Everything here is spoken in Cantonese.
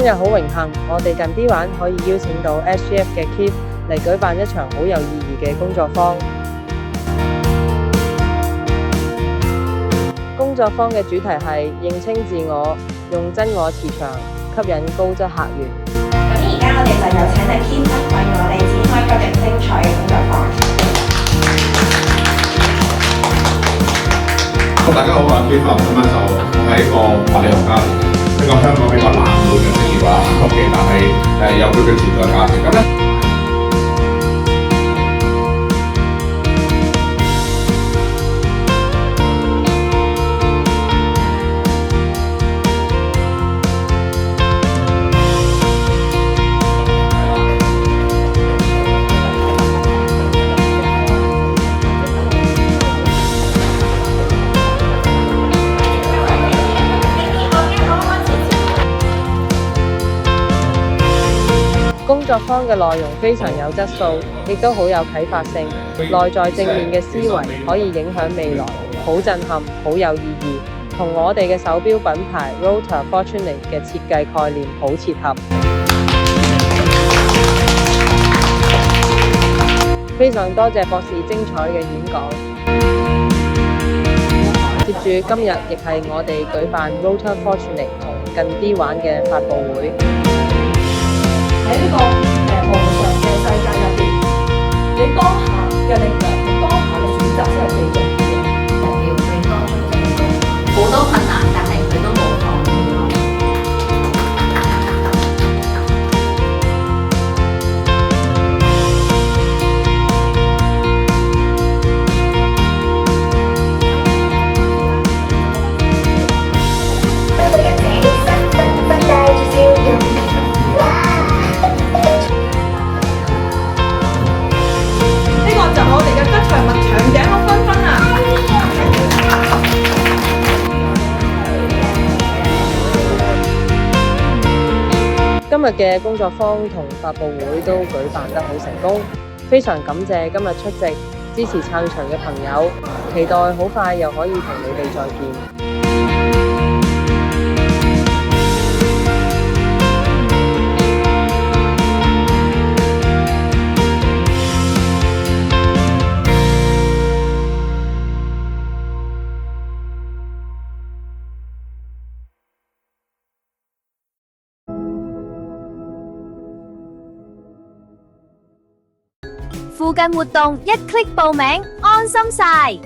今日好榮幸，我哋近 D 玩可以邀請到 SGF 嘅 Keith 嚟舉辦一場好有意義嘅工作坊。工作坊嘅主題係認清自我，用真我磁場吸引高質客源。咁而家我哋就有請阿 Keith 為我哋展開今日精彩嘅工作坊。大家好，我係 Keith，咁咧就我係一個物理學家嚟嘅，一個香港比較冷門嘅職業啦。OK， 但係有佢嘅存在價值咁咧。工作坊嘅內容非常有質素，亦都好有啟發性。內在正面嘅思維可以影響未來，好震撼，好有意義，同我哋嘅手錶品牌 Rotor Fortunate 嘅設計概念好切合。非常多謝博士精彩嘅演講。接住今日亦係我哋舉辦 Rotor Fortunate 同近 D 玩嘅發佈會。喺呢個無常嘅世界入邊，你當下嘅力量，你當下嘅選擇先係最重要嘅。目標佢當中成功，好多困難，但係佢都冇放棄咯。就我哋嘅吉祥物長頸鹿繽紛啊！今日嘅工作坊同發佈會都舉辦得好成功，非常感謝今日出席支持撐場嘅朋友，期待好快又可以同你哋再見。附近活動一 click 報名，安心晒。